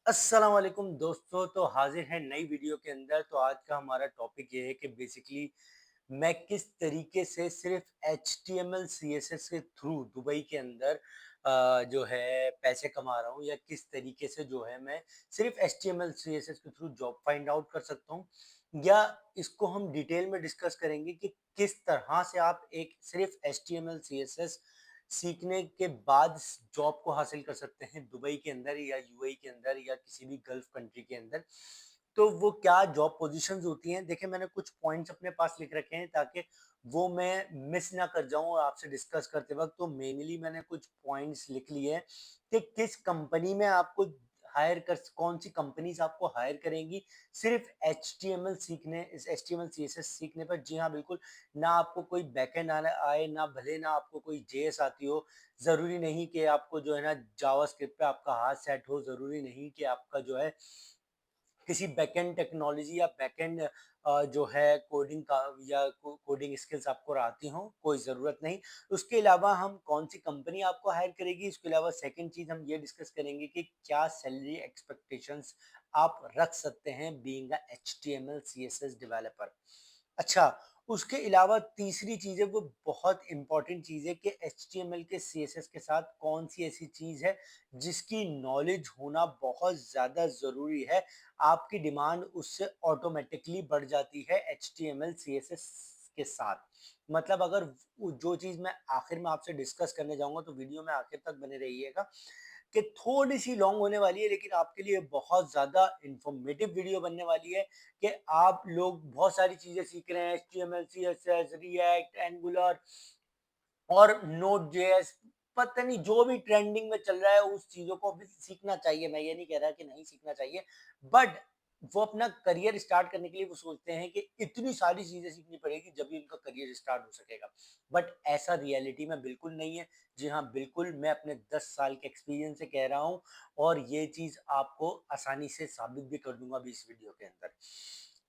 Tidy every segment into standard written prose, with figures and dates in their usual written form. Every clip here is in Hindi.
अस्सलाम वालेकुम दोस्तों। तो हाजिर है नई वीडियो के अंदर। तो आज का हमारा टॉपिक ये है कि बेसिकली मैं किस तरीके से सिर्फ HTML CSS के थ्रू दुबई के अंदर जो है पैसे कमा रहा हूँ, या किस तरीके से जो है मैं सिर्फ HTML CSS के थ्रू जॉब फाइंड आउट कर सकता हूँ, या इसको हम डिटेल में डिस्कस करेंगे कि किस तरह से आप एक सिर्फ HTML CSS सीखने के बाद जॉब को हासिल कर सकते हैं दुबई के अंदर या यूएई के अंदर या किसी भी गल्फ कंट्री के अंदर। तो वो क्या जॉब पोजीशंस होती हैं, देखिए मैंने कुछ पॉइंट्स अपने पास लिख रखे हैं ताकि वो मैं मिस ना कर जाऊं और आपसे डिस्कस करते वक्त। तो मेनली मैंने कुछ पॉइंट्स लिख लिए हैं कि किस कंपनी में आपको हायर कर, कौन सी कंपनीज आपको हायर करेंगी सिर्फ HTML सीखने, इस HTML CSS सीखने पर। जी हाँ, बिल्कुल। ना आपको कोई बैकएंड आना आए, ना भले ना आपको कोई जेएस आती हो, जरूरी नहीं कि आपको जो है ना जावास्क्रिप्ट पे आपका हाथ सेट हो, जरूरी नहीं कि आपका जो है किसी बैकएंड टेक्नोलॉजी या बैकएंड जो है कोडिंग का या कोडिंग स्किल्स आपको आती हो, कोई ज़रूरत नहीं। उसके अलावा हम कौन सी कंपनी आपको हायर करेगी, इसके अलावा सेकंड चीज़ हम ये डिस्कस करेंगे कि क्या सैलरी एक्सपेक्टेशंस आप रख सकते हैं being a HTML CSS developer. अच्छा, उसके अलावा तीसरी चीज़ है, वो बहुत इंपॉर्टेंट चीज़ है कि HTML के CSS के साथ कौन सी ऐसी चीज़ है जिसकी नॉलेज होना बहुत ज़्यादा ज़रूरी है। आपकी डिमांड उससे ऑटोमेटिकली बढ़ जाती है HTML CSS के साथ। मतलब अगर जो चीज़ मैं आखिर में आपसे डिस्कस करने जाऊंगा तो वीडियो में आखिर तक बने रहिएगा, कि थोड़ी सी लॉन्ग होने वाली है लेकिन आपके लिए बहुत ज़्यादा इंफॉर्मेटिव वीडियो बनने वाली है। कि आप लोग बहुत सारी चीज़ें सीख रहे हैं, HTML CSS रिएक्ट एंगुलर और नोड जेएस, पता नहीं जो भी ट्रेंडिंग में चल रहा है उस चीजों को भी सीखना चाहिए। मैं ये नहीं कह रहा कि नहीं सीखना चाहिए, बट वो अपना करियर स्टार्ट करने के लिए वो सोचते हैं कि इतनी सारी चीजें सीखनी पड़ेगी जब भी उनका करियर स्टार्ट हो सकेगा। बट ऐसा रियलिटी में बिल्कुल नहीं है। जी हाँ, बिल्कुल, मैं अपने 10 साल के एक्सपीरियंस से कह रहा हूँ और ये चीज आपको आसानी से साबित भी कर दूंगा अभी इस वीडियो के अंदर।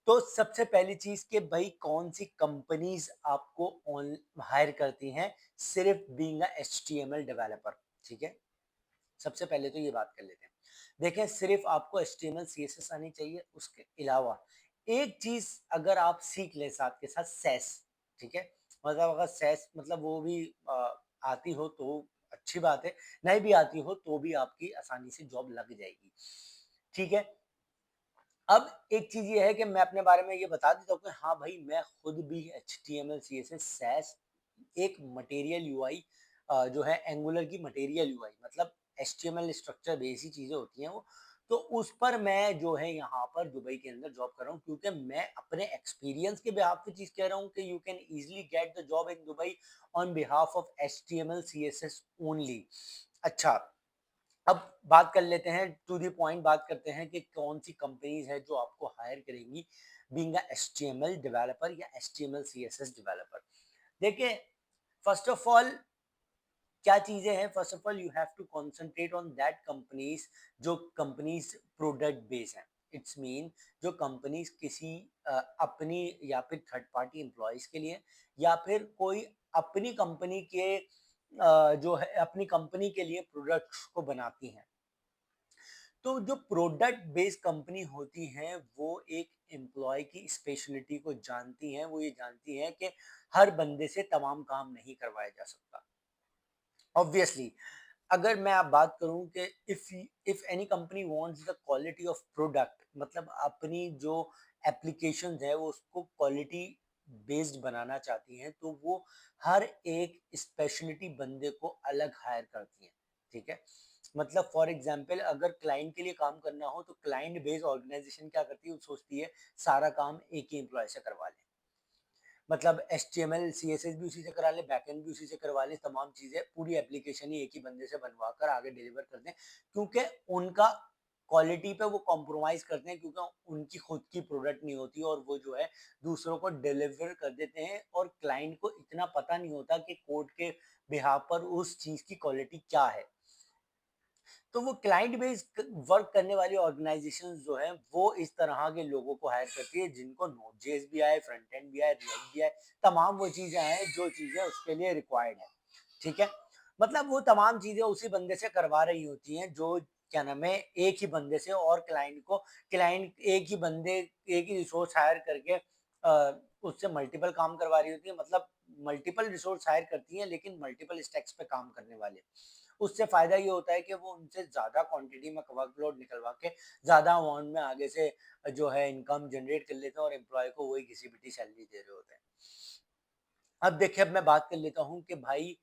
तो सबसे पहली चीज कि भाई कौन सी कंपनीज आपको ऑन हायर करती हैं सिर्फ बीइंग अ HTML डेवलपर। ठीक है, सबसे पहले तो ये बात कर लेते हैं। देखें, सिर्फ आपको HTML CSS आनी चाहिए, उसके अलावा एक चीज अगर आप सीख लें साथ के साथ सेस। ठीक है, मतलब अगर सेस मतलब वो भी आती हो तो अच्छी बात है, नहीं भी आती हो तो भी आपकी आसानी से जॉब लग जाएगी। ठीक है, अब एक चीज ये है कि मैं अपने बारे में ये बता देता हूँ कि हाँ भाई, मैं खुद भी HTML CSS सैस एक मटेरियल यूआई जो है एंगुलर की मटेरियल यूआई, मतलब HTML स्ट्रक्चर बेसिक चीजें होती हैं वो। तो उस पर मैं जो है यहाँ पर दुबई के अंदर जॉब कर रहा हूँ, क्योंकि मैं अपने एक्सपीरियंस के बिहाफ पे चीज कह रहा हूँ कि you can easily get the job in Dubai on behalf of HTML CSS only. अच्छा, अब बात कर लेते हैं, टू दी पॉइंट बात करते हैं कि कौन सी कंपनीज है जो आपको हायर करेंगी बीइंग अ HTML डेवलपर या HTML CSS डेवलपर। देखिए, फर्स्ट ऑफ ऑल क्या चीजें हैं, first of all you have to concentrate on that companies जो कंपनीज प्रोडक्ट बेस हैं। इट्स मीन जो कंपनीज किसी अपनी या फिर थर्ड पार्टी एम्प्लॉयज के लिए, या फिर कोई अपनी कंपनी के जो है अपनी कंपनी के लिए प्रोडक्ट्स को बनाती हैं। तो जो प्रोडक्ट बेस्ड कंपनी होती हैं वो एक एम्प्लॉय की स्पेशलिटी को जानती हैं। वो ये जानती हैं कि हर बंदे से तमाम काम नहीं करवाया जा सकता। ऑब्वियसली, अगर मैं आप बात करूं कि if any company wants the quality of product, मतलब अपनी जो एप्लीकेशन है वो उसको क्वालिटी बेस्ड बनाना चाहती हैं, तो वो हर एक स्पेशलिटी बंदे को अलग हायर करती हैं। ठीक है, मतलब फॉर एग्जांपल अगर क्लाइंट के लिए काम करना हो तो क्लाइंट बेस्ड ऑर्गेनाइजेशन क्या करती है, वो सोचती है सारा काम एक ही एम्प्लॉय से करवा ले। मतलब HTML CSS भी उसी से करा ले, बैकएंड भी उसी से करवा ले, तमाम चीजें पूरी एप्लीकेशन ही एक ही बंदे से बनवा कर आगे डिलीवर कर दें, क्योंकि उनका क्वालिटी पे वो कॉम्प्रोमाइज करते हैं, क्योंकि उनकी खुद की प्रोडक्ट नहीं होती और वो जो है दूसरों को डिलीवर कर देते हैं, और क्लाइंट को इतना पता नहीं होता कि कोड के बिहाफ पर उस चीज की क्वालिटी क्या है। तो वो क्लाइंट बेस्ड वर्क करने वाली ऑर्गेनाइजेशन जो है वो इस तरह के लोगों को हायर करती है जिनको नोड.जेएस भी आए, फ्रंट एंड भी आए, रिएक्ट भी आए, तमाम वो चीजें हैं जो चीजें उसके लिए रिक्वायर्ड है। ठीक है, मतलब वो तमाम चीजें उसी बंदे से करवा रही होती हैं जो क्या नाम है, एक ही बंदे से और क्लाइंट एक ही बंदे, एक ही रिसोर्स हायर करके उससे मल्टीपल काम करवा रही होती है, मतलब मल्टीपल रिसोर्स हायर करती है लेकिन मल्टीपल स्टैक्स पे काम करने वाले। उससे फायदा ये होता है कि वो उनसे ज्यादा क्वांटिटी में वर्कलोड निकलवा के ज्यादा अमाउंट में आगे से जो है इनकम जनरेट कर लेते हैं और एम्प्लॉय को वही घिसी-पिटी सैलरी दे रहे होते हैं। अब देखिए, अब मैं बात कर लेता हूँ कि भाई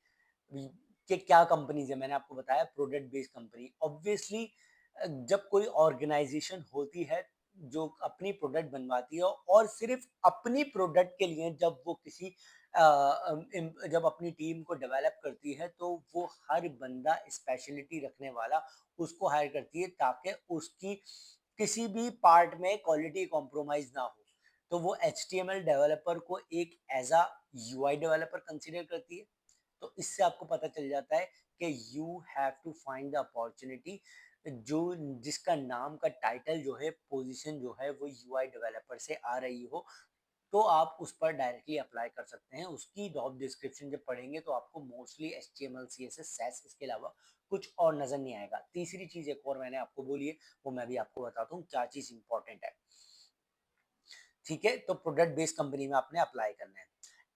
कि क्या कंपनीज है। मैंने आपको बताया प्रोडक्ट बेस्ड कंपनी। ऑब्वियसली जब कोई ऑर्गेनाइजेशन होती है जो अपनी प्रोडक्ट बनवाती है और सिर्फ अपनी प्रोडक्ट के लिए जब वो किसी जब अपनी टीम को डेवलप करती है तो वो हर बंदा स्पेशलिटी रखने वाला उसको हायर करती है ताकि उसकी किसी भी पार्ट में क्वालिटी कॉम्प्रोमाइज ना हो। तो वो HTML डेवलपर को एक as a UI developer consider करती है। तो इससे आपको पता चल जाता है कि you have to find the opportunity जो जिसका नाम का टाइटल जो है, पोजीशन जो है वो UI डेवलपर से आ रही हो, तो आप उस पर डायरेक्टली अप्लाई कर सकते हैं। उसकी जॉब डिस्क्रिप्शन जब पढ़ेंगे तो आपको मोस्टली HTML CSS SAS इसके अलावा कुछ और नजर नहीं आएगा। तीसरी चीज एक और मैंने आपको बोली है, वो मैं भी आपको बताता हूँ क्या चीज इंपॉर्टेंट है। ठीक है, तो प्रोडक्ट बेस्ड कंपनी में आपने अप्लाई करना है।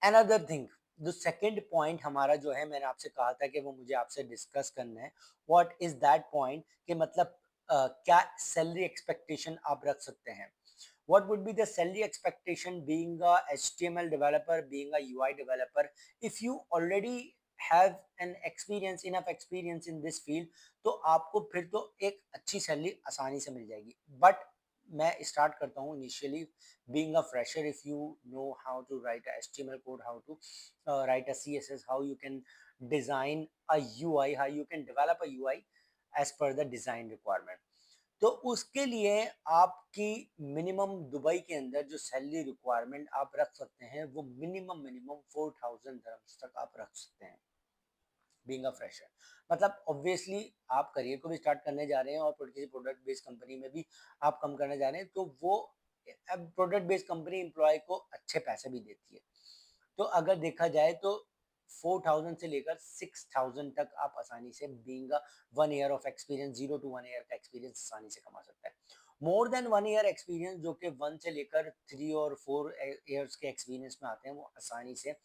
अनदर थिंग, जो सेकंड पॉइंट हमारा जो है, मैंने आपसे कहा था कि वो मुझे आपसे डिस्कस करना है। व्हाट इज दैट पॉइंट कि मतलब क्या सैलरी एक्सपेक्टेशन आप रख सकते हैं। What would be the salary expectation being a HTML developer, being a UI developer? If you already have an experience, enough experience in this field, तो आपको फिर तो एक अच्छी सैलरी आसानी से मिल जाएगी। बट मैं स्टार्ट करता हूँ initially. being a fresher, if you know how to write a HTML code, how to write a CSS, how you can design a UI, how you can develop a UI as per the design requirement, तो उसके लिए आपकी मिनिमम दुबई के अंदर जो सैलरी रिक्वायरमेंट आप रख सकते हैं वो मिनिमम 4000 dirhams तक आप रख सकते हैं बीइंग अ फ्रेशर। मतलब ऑब्वियसली आप करियर को भी स्टार्ट करने जा रहे हैं और किसी प्रोडक्ट बेस्ड कंपनी में भी आप कम करने जा रहे हैं, तो वो अब प्रोडक्ट बेस्ड कंपनी एम्प्लॉय को अच्छे पैसे भी देती है। तो अगर देखा जाए तो 4000 से लेकर 6000 तक आप आसानी से being 1 year of experience, 0 to 1 year का एक्सपीरियंस आसानी से कमा सकता है। मोर देन 1 ईयर एक्सपीरियंस जो कि 1 से लेकर 3 और 4 ईयर्स के एक्सपीरियंस में आते हैं, वो आसानी से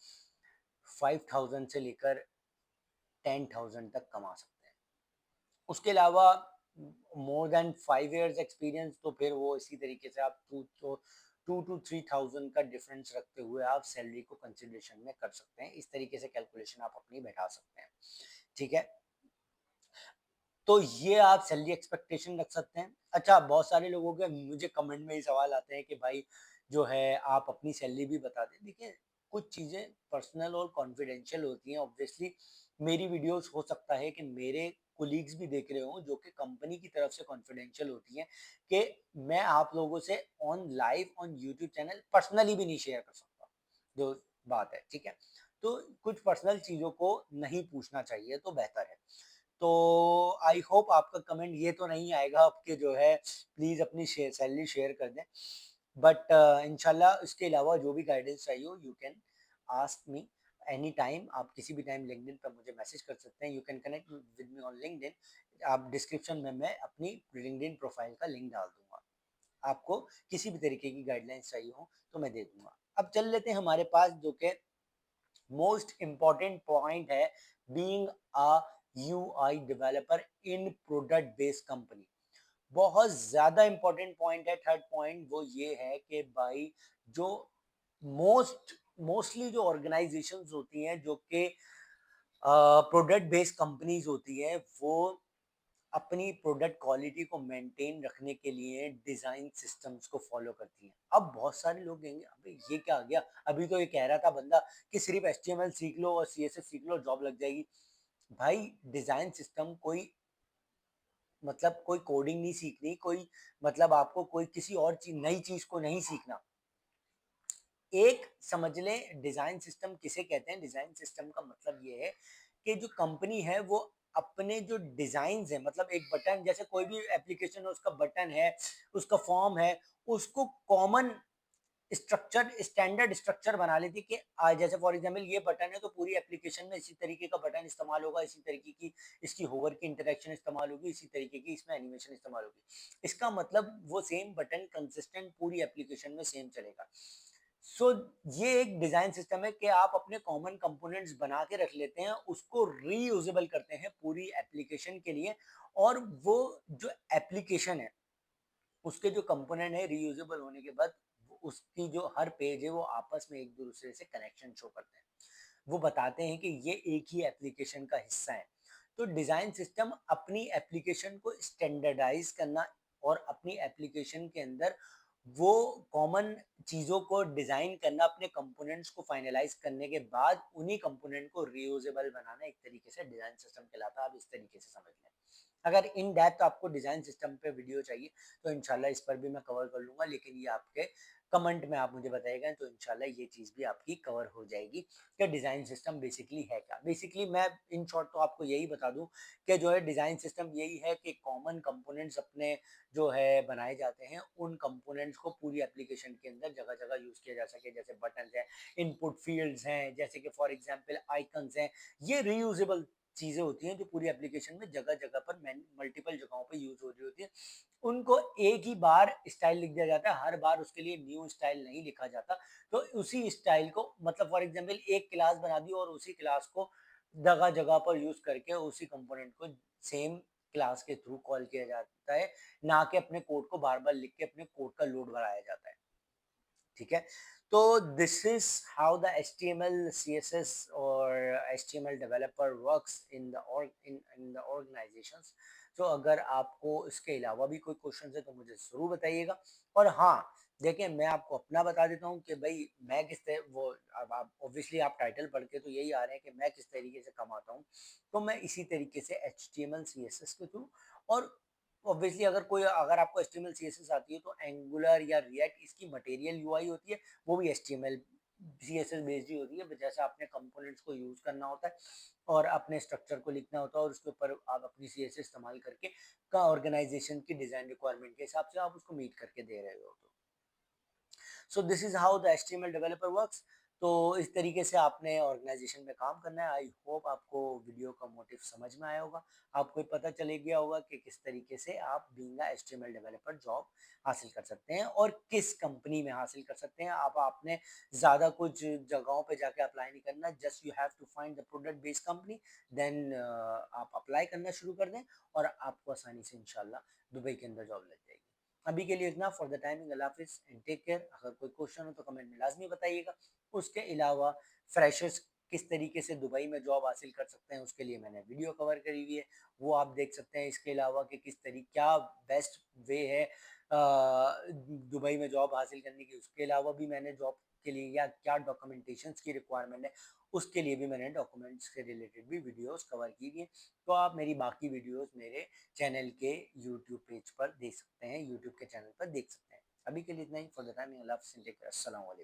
5000 से लेकर 10,000 तक कमा सकते हैं। उसके अलावा मोर देन 5 ईयर्स एक्सपीरियंस तो फिर वो इसी तरीके से आप 2 to 3,000 का डिफरेंस रखते हुए आप सैलरी को कंसिडरेशन में कर सकते हैं। इस तरीके से कैलकुलेशन आप अपनी बैठा सकते हैं। ठीक है, तो ये आप सैलरी एक्सपेक्टेशन रख सकते हैं। अच्छा, बहुत सारे लोगों के मुझे कमेंट में ही सवाल आते हैं कि भाई जो है आप अपनी सैलरी भी बता दें। देखिए, कुछ चीज़ें पर्सनल और कॉन्फिडेंशियल होती हैं। ऑब्वियसली मेरी वीडियोस हो सकता है कि मेरे कोलीग्स भी देख रहे हों जो कि कंपनी की तरफ से कॉन्फिडेंशियल होती हैं, कि मैं आप लोगों से on live on YouTube channel personally भी नहीं शेयर कर सकता, जो बात है। ठीक है, तो कुछ पर्सनल चीज़ों को नहीं पूछना चाहिए तो बेहतर है। तो आई होप आपका कमेंट ये तो नहीं आएगा आपके जो है प्लीज़ अपनी सैलरी शेयर कर दें। बट इंशाल्लाह इसके अलावा जो भी गाइडेंस चाहिए हो you can ask me any time. आप किसी भी टाइम लिंक्डइन पर मुझे मैसेज कर सकते हैं। You can connect with me on LinkedIn. आप डिस्क्रिप्शन में मैं अपनी लिंक्डइन प्रोफाइल का लिंक डाल दूंगा। आपको किसी भी तरीके की गाइडलाइंस चाहिए हो तो मैं दे दूंगा। अब चल लेते हैं हमारे पास जो कि मोस्ट इम्पॉर्टेंट पॉइंट है, being a UI developer in product based company. बहुत ज्यादा इंपॉर्टेंट पॉइंट है। थर्ड पॉइंट वो ये है कि भाई जो मोस्टली जो ऑर्गेनाइजेशंस होती हैं जो कि प्रोडक्ट बेस्ड कंपनीज होती हैं, वो अपनी प्रोडक्ट क्वालिटी को मेंटेन रखने के लिए डिजाइन सिस्टम्स को फॉलो करती हैं। अब बहुत सारे लोग कहेंगे अबे ये क्या आ गया, अभी तो ये कह रहा था बंदा कि सिर्फ HTML सीख लो और CSS सीख लो जॉब लग जाएगी। भाई डिजाइन सिस्टम कोई मतलब कोई कोडिंग नहीं सीखनी, कोई मतलब आपको कोई किसी और चीज नई चीज को नहीं सीखना। एक समझ लें डिजाइन सिस्टम किसे कहते हैं। डिजाइन सिस्टम का मतलब ये है कि जो कंपनी है वो अपने जो डिजाइन है, मतलब एक बटन, जैसे कोई भी एप्लीकेशन है उसका बटन है, उसका फॉर्म है, उसको कॉमन स्ट्रक्चर स्टैंडर्ड स्ट्रक्चर बना लेती कि जैसे फॉर एग्जांपल ये बटन है तो पूरी एप्लीकेशन में इसी तरीके का बटन इस्तेमाल होगा, इसी तरीके की इसकी होवर की इंटरेक्शन इस्तेमाल होगी, इसी तरीके की इसमें एनिमेशन इस्तेमाल होगी। इसका मतलब वो सेम बटन कंसिस्टेंट पूरी एप्लीकेशन में सेम चलेगा। सो ये एक डिजाइन सिस्टम है कि आप अपने कॉमन कंपोनेंट्स बना के रख लेते हैं, उसको रीयूजेबल करते हैं पूरी एप्लीकेशन के लिए, और वो जो एप्लीकेशन है उसके जो कंपोनेंट है रीयूजेबल होने के बाद उसकी जो हर पेज है वो आपस में एक दूसरे से कनेक्शन शो करते हैं, वो बताते हैं कि ये एक ही एप्लीकेशन का हिस्सा है। तो डिजाइन सिस्टम अपनी एप्लीकेशन को स्टैंडर्डाइज करना और अपनी एप्लीकेशन के अंदर वो कॉमन चीज़ों को डिज़ाइन करना, अपने कंपोनेंट्स को फाइनलाइज करने के बाद उन्हीं कंपोनेंट को रीयूजेबल बनाना एक तरीके से डिज़ाइन सिस्टम कहलाता है। आप इस तरीके से समझ लें। अगर इन डेप्थ आपको डिज़ाइन सिस्टम पे वीडियो चाहिए तो इंशाल्लाह इस पर भी मैं कवर कर लूँगा, लेकिन ये आपके कमेंट में आप मुझे बताइएगा तो इंशाल्लाह ये चीज़ भी आपकी कवर हो जाएगी कि डिज़ाइन सिस्टम बेसिकली है क्या। बेसिकली मैं इन शॉर्ट तो आपको यही बता दूँ कि जो है डिज़ाइन सिस्टम यही है कि कॉमन कंपोनेंट्स अपने जो है बनाए जाते हैं, उन कंपोनेंट्स को पूरी एप्लीकेशन के अंदर जगह-जगह यूज़ किया जा सके। जैसे बटन्स हैं, इनपुट फील्ड्स हैं, जैसे कि फॉर एग्ज़ाम्पल आइकन्स हैं, ये रीयूजेबल चीज़ें होती हैं जो पूरी एप्लीकेशन में जगह-जगह पर मल्टीपल जगहों पे यूज़ हो रही होती है। उनको एक ही बार स्टाइल लिख दिया जाता है, हर बार उसके लिए न्यू स्टाइल नहीं लिखा जाता। तो उसी स्टाइल को मतलब फॉर एग्ज़ाम्पल एक क्लास बना दी और उसी क्लास को जगह-जगह पर यूज़ करके उसी कंपोनेंट को सेम क्लास के थ्रू कॉल किया जाता है, ना कि अपने कोड को बार-बार लिख के अपने कोड का लोड बढ़ाया जाता है। ठीक है? तो this is how the HTML, CSS और HTML developer works in the organisations. तो अगर आपको इसके अलावा भी कोई क्वेश्चन है तो मुझे ज़रूर बताइएगा। और हाँ, देखिए मैं आपको अपना बता देता हूँ कि भई मैं किस तरह वो अब आप ऑब्वियसली आप टाइटल पढ़ के तो यही आ रहे हैं कि मैं किस तरीके से कमाता हूँ। तो मैं इसी तरीके से एचटीएमएल, सीएसएस के थ्रू, और ऑब्वियसली अगर आपको एचटीएमएल सीएसएस आती है तो एंगुलर या रिएक्ट इसकी मटेरियल यूआई होती है, वो भी एचटीएमएल सीएसएस बेस्ड ही होती है। जैसे आपने कंपोनेंट्स को यूज करना होता है और अपने स्ट्रक्चर को लिखना होता है और उसके ऊपर आप अपनी सीएसएस इस्तेमाल करके का ऑर्गेनाइजेशन की डिजाइन रिक्वायरमेंट के हिसाब से आप उसको मीट करके दे रहे हो। तो so this is how the HTML developer works. तो इस तरीके से आपने ऑर्गेनाइजेशन में काम करना है। आई होप आपको वीडियो का मोटिव समझ में आया होगा, आपको पता चले गया होगा कि किस तरीके से आप being a HTML developer job हासिल कर सकते हैं और किस कंपनी में हासिल कर सकते हैं। आप आपने ज़्यादा कुछ जगहों पे जाके अप्लाई नहीं करना, just you have to find the product based company, then आप अप्लाई करना शुरू कर दें और आपको आसानी से इंशाल्लाह दुबई के अंदर जॉब लग जाएगी। अभी के लिए इतना। फॉर द टाइमिंग अल्लाह हाफिज़ एंड टेक केयर। अगर कोई क्वेश्चन हो तो कमेंट में लाजमी बताइएगा। उसके अलावा फ्रेशर्स किस तरीके से दुबई में जॉब हासिल कर सकते हैं उसके लिए मैंने वीडियो कवर करी हुई है, वो आप देख सकते हैं। इसके अलावा कि किस तरीके क्या बेस्ट वे है दुबई में जॉब हासिल करने की, उसके अलावा भी मैंने जॉब के लिए या क्या डॉक्यूमेंटेशंस की रिक्वायरमेंट है उसके लिए भी मैंने डॉक्यूमेंट्स से रिलेटेड भी वीडियोस कवर की हुई है। तो आप मेरी बाकी वीडियोस मेरे चैनल के यूट्यूब पेज पर देख सकते हैं, यूट्यूब के चैनल पर देख सकते हैं। अभी के लिए इतना ही। फॉर द टाइम अल्लाह हाफ़िज़, टेक केयर, अस्सलाम वालेकुम।